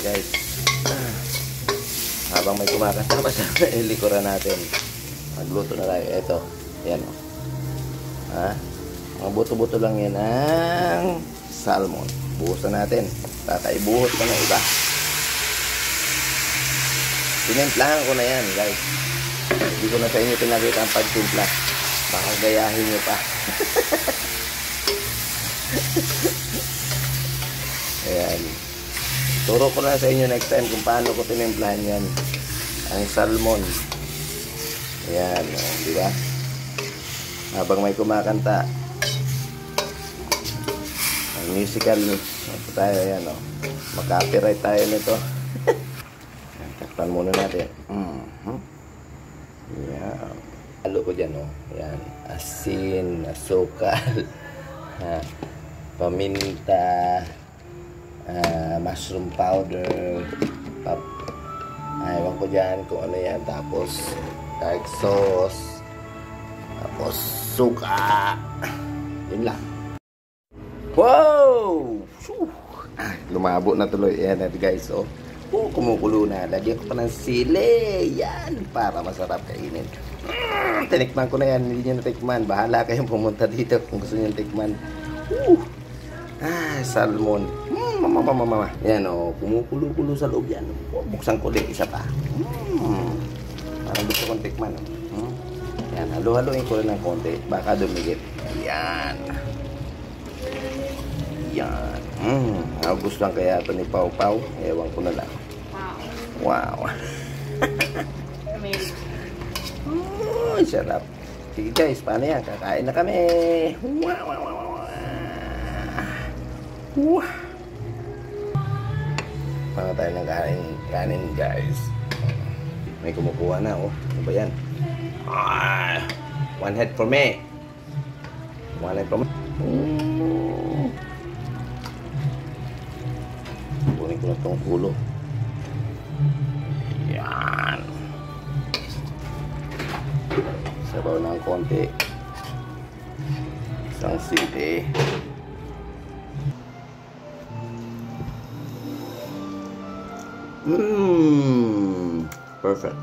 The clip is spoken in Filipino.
guys. Habang may kumakasama sa likuran natin, magluto na tayo. Ito, yan o. Mga buto-buto lang yan ang salmon. Buhusan natin. Tataibuhos pa ng iba. Tinimplahan ko na yan, guys. Hindi ko na sa inyo pinakita ang pagtimpla. Baka gayahin nyo pa. Ayan. Turo ko na sa inyo next time kung paano ko tinimplahan yan. Ang salmon. Ayan. Di ba? Habang may kumakanta. Ang musical. Ito tayo. Ayan. Mag-copyright tayo nito. Takpan muna natin. Ayan. Halo ko dyan. Ayan. Asin. Asukal. Paminta. Mushroom powder, ewan ko dyan kung ano yan, tapos dark sauce, tapos suka, yun lang. Wow! Lumabo na tuloy yan guys. Kumukulo na, lagyan ko pa ng sili yan para masarap kainin. Tinikman ko na yan, hindi nyo natikman, bahala kayong pumunta dito kung gusto nyo tikman. Salmon. Mama. Yan kumukulo-kulo sa loob yan. Buksan ko din isa pa. Parang gusto kong tikman. Yan, halo-haloin ko rin ng konti. Baka dumigit. Yan. Gustuhan kaya ito ni Pau Pau. Ewan ko na lang. Wow. Sarap. Sige guys, paano yan? Kakain na kami. Wow. Paano tayo ng kanin guys? May kumukuha na ano ba yan? One head for me. One head for me. Kunin ko na itong ulo. Yan. Sabaw ng konti. Isang sili. Perfect.